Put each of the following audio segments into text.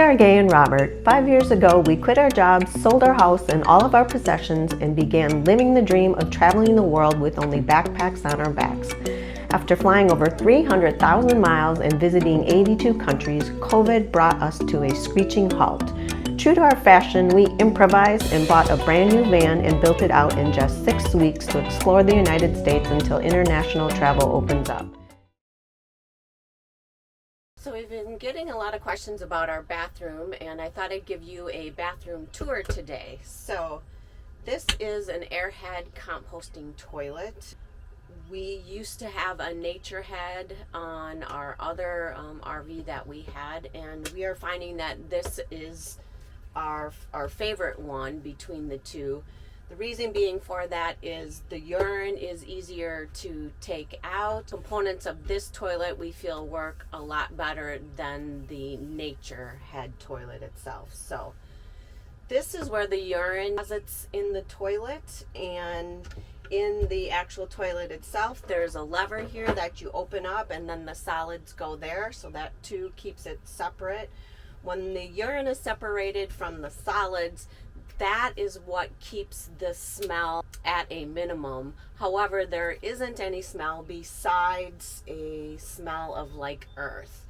are Gay and Robert. 5 years ago, we quit our jobs, sold our house and all of our possessions, and began living the dream of traveling the world with only backpacks on our backs. After flying over 300,000 miles and visiting 82 countries, COVID brought us to a screeching halt. True to our fashion, we improvised and bought a brand new van and built it out in just 6 weeks to explore the United States until international travel opens up. So we've been getting a lot of questions about our bathroom, and I thought I'd give you a bathroom tour today. So this is an airhead composting toilet. We used to have a nature head on our other RV that we had, and we are finding that this is our favorite one between the two. The reason being for that is the urine is easier to take out. Components of this toilet we feel work a lot better than the nature head toilet itself. So this is where the urine deposits in the toilet, and in the actual toilet itself there's a lever here that you open up and then the solids go there, so that too keeps it separate. When the urine is separated from the solids, that is what keeps the smell at a minimum. However, there isn't any smell besides a smell of like earth.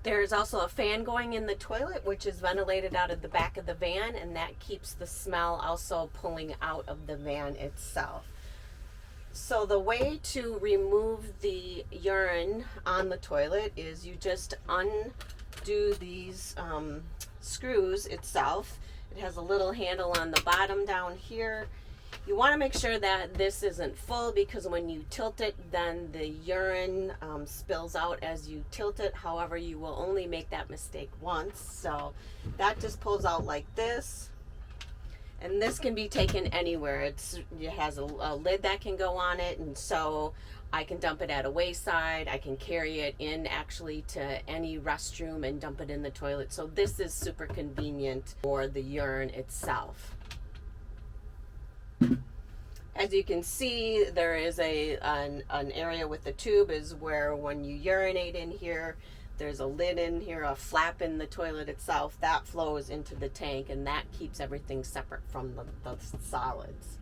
There's also a fan going in the toilet, which is ventilated out of the back of the van, and that keeps the smell also pulling out of the van itself. So the way to remove the urine on the toilet is you just undo these screws itself. It has a little handle on the bottom down here. You want to make sure that this isn't full, because when you tilt it, then the urine spills out as you tilt it. However, you will only make that mistake once. So that just pulls out like this. And this can be taken anywhere. It has a lid that can go on it, and so I can dump it at a wayside. I can carry it in actually to any restroom and dump it in the toilet. So this is super convenient for the urine itself. As you can see, there is an area with the tube is where when you urinate in here, there's a lid in here, a flap in the toilet itself that flows into the tank, and that keeps everything separate from the solids.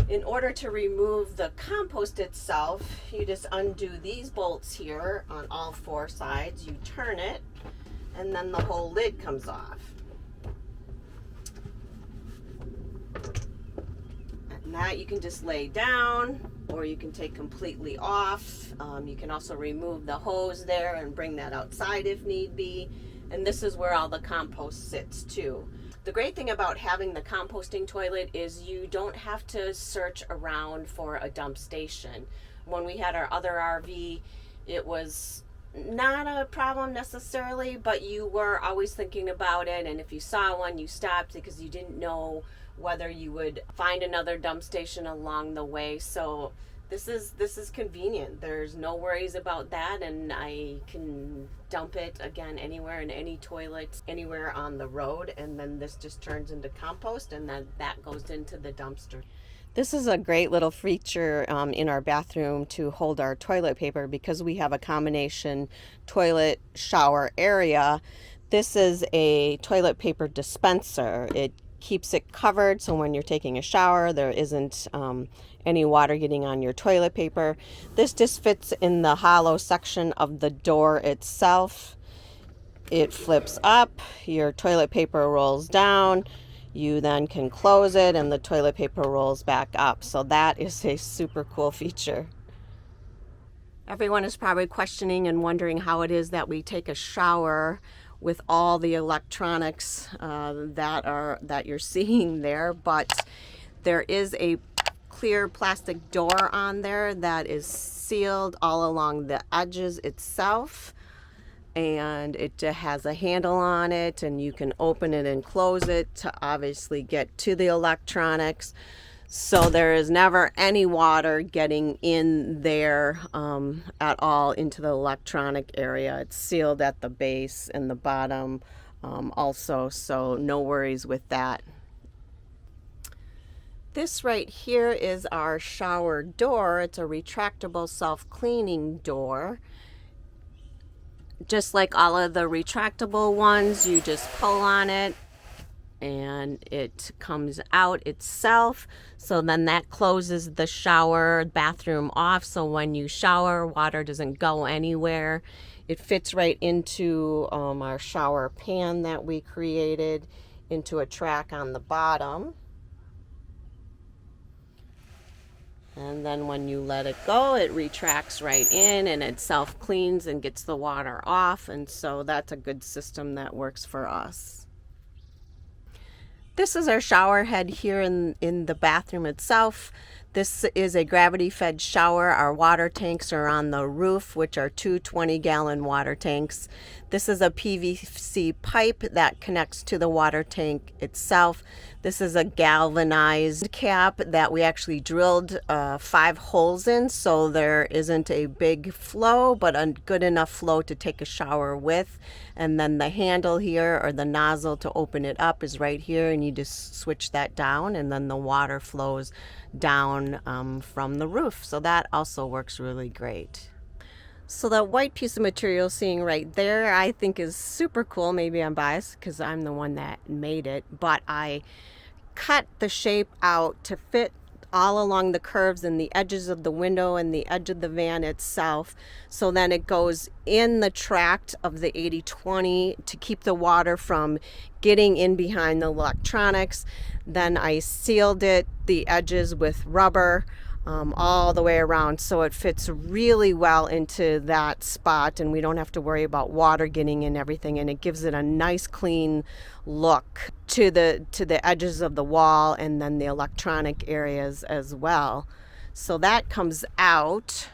In order to remove the compost itself, you just undo these bolts here on all four sides. You turn it, and then the whole lid comes off. And that you can just lay down, or you can take completely off. You can also remove the hose there and bring that outside if need be. And this is where all the compost sits too. The great thing about having the composting toilet is you don't have to search around for a dump station. When we had our other RV, it was not a problem necessarily, but you were always thinking about it, and if you saw one, you stopped because you didn't know whether you would find another dump station along the way. So this is convenient. There's no worries about that, and I can dump it again anywhere in any toilet, anywhere on the road, and then this just turns into compost, and then that goes into the dumpster. This is a great little feature in our bathroom to hold our toilet paper, because we have a combination toilet shower area. This is a toilet paper dispenser. It keeps it covered, so when you're taking a shower, there isn't any water getting on your toilet paper. This just fits in the hollow section of the door itself. It flips up, your toilet paper rolls down, you then can close it, and the toilet paper rolls back up. So that is a super cool feature. Everyone is probably questioning and wondering how it is that we take a shower with all the electronics that you're seeing there, but there is a clear plastic door on there that is sealed all along the edges itself, and it has a handle on it, and you can open it and close it to obviously get to the electronics. So there is never any water getting in there at all into the electronic area. It's sealed at the base and the bottom also, so no worries with that. This right here is our shower door. It's a retractable self-cleaning door. Just like all of the retractable ones, you just pull on it and it comes out itself. So then that closes the shower bathroom off, so when you shower, water doesn't go anywhere. It fits right into our shower pan that we created into a track on the bottom. And then when you let it go, it retracts right in and it self-cleans and gets the water off. And so that's a good system that works for us. This is our shower head here in the bathroom itself. This is a gravity-fed shower. Our water tanks are on the roof, which are two 20-gallon water tanks. This is a PVC pipe that connects to the water tank itself. This is a galvanized cap that we actually drilled 5 holes in, so there isn't a big flow, but a good enough flow to take a shower with. And then the handle here, or the nozzle to open it up, is right here, and you just switch that down, and then the water flows down from the roof. So that also works really great. So that white piece of material seeing right there, I think is super cool. Maybe I'm biased because I'm the one that made it, but I cut the shape out to fit all along the curves and the edges of the window and the edge of the van itself. So then it goes in the tract of the 80/20 to keep the water from getting in behind the electronics. Then I sealed it, the edges, with rubber all the way around, so it fits really well into that spot, and we don't have to worry about water getting in everything, and it gives it a nice clean look to the edges of the wall and then the electronic areas as well. So that comes out.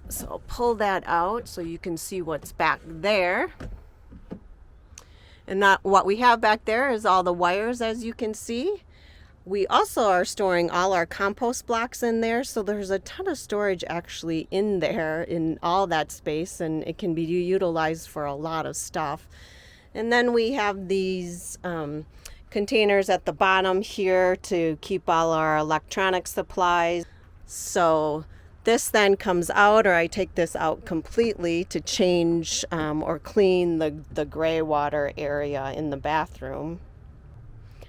So I'll pull that out so you can see what's back there. And what we have back there is all the wires, as you can see. We also are storing all our compost blocks in there, so there's a ton of storage actually in there, in all that space, and it can be utilized for a lot of stuff. And then we have these containers at the bottom here to keep all our electronic supplies. So this then comes out, or I take this out completely to change or clean the gray water area in the bathroom.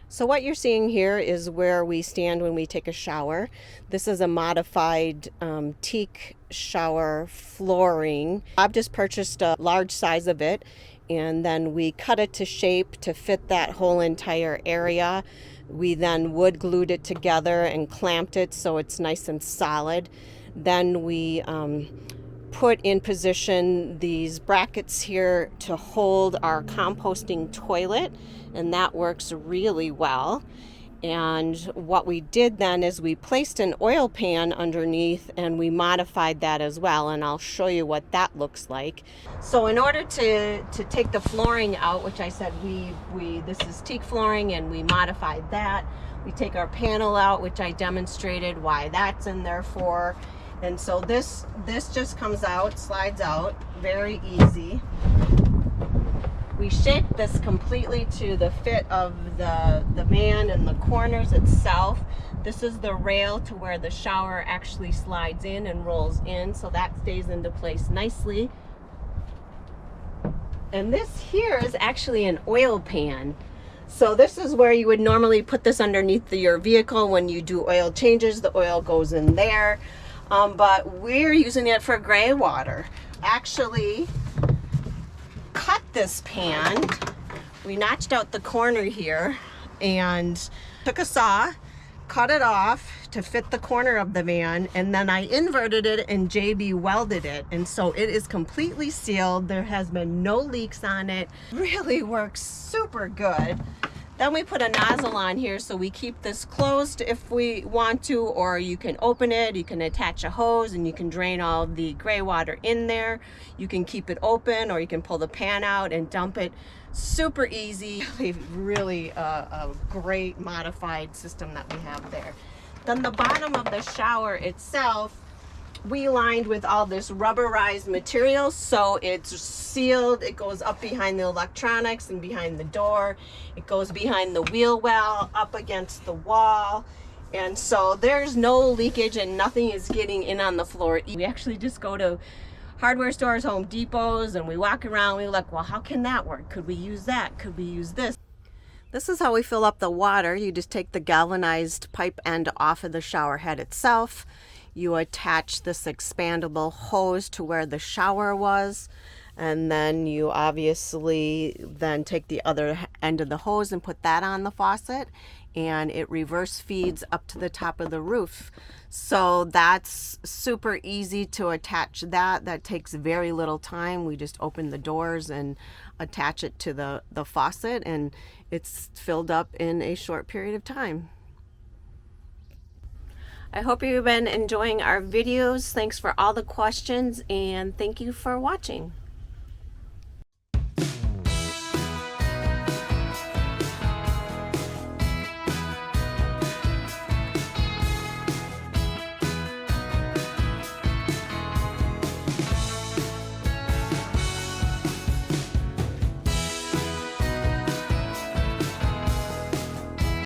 So what you're seeing here is where we stand when we take a shower. This is a modified teak shower flooring. I've just purchased a large size of it, and then we cut it to shape to fit that whole entire area. We then wood glued it together and clamped it so it's nice and solid. Then we put in position these brackets here to hold our composting toilet, and that works really well. And what we did then is we placed an oil pan underneath, and we modified that as well, and I'll show you what that looks like. So in order to take the flooring out, which I said this is teak flooring, and we modified that. We take our panel out, which I demonstrated why that's in there for. And so this just comes out, slides out, very easy. We shaped this completely to the fit of the van and the corners itself. This is the rail to where the shower actually slides in and rolls in, so that stays into place nicely. And this here is actually an oil pan. So this is where you would normally put this underneath your vehicle when you do oil changes. The oil goes in there. But we're using it for gray water. Actually cut this pan. We notched out the corner here and took a saw, cut it off to fit the corner of the van, and then I inverted it and JB welded it, and so it is completely sealed. There has been no leaks on it. Really works super good. Then we put a nozzle on here so we keep this closed if we want to, or you can open it, you can attach a hose, and you can drain all the gray water in there. You can keep it open, or you can pull the pan out and dump it. Super easy. Really a great modified system that we have there. Then the bottom of the shower itself, we lined with all this rubberized material, so it's sealed. It goes up behind the electronics and behind the door. It goes behind the wheel well, up against the wall, and so there's no leakage and nothing is getting in on the floor. We actually just go to hardware stores, Home Depots, and we walk around, we look, well, how can that work? Could we use that? Could we use this? This is how we fill up the water. You just take the galvanized pipe end off of the shower head itself. You attach this expandable hose to where the shower was, and then you obviously then take the other end of the hose and put that on the faucet, and it reverse feeds up to the top of the roof. So that's super easy to attach that. That takes very little time. We just open the doors and attach it to the faucet, and it's filled up in a short period of time. I hope you've been enjoying our videos. Thanks for all the questions, and thank you for watching.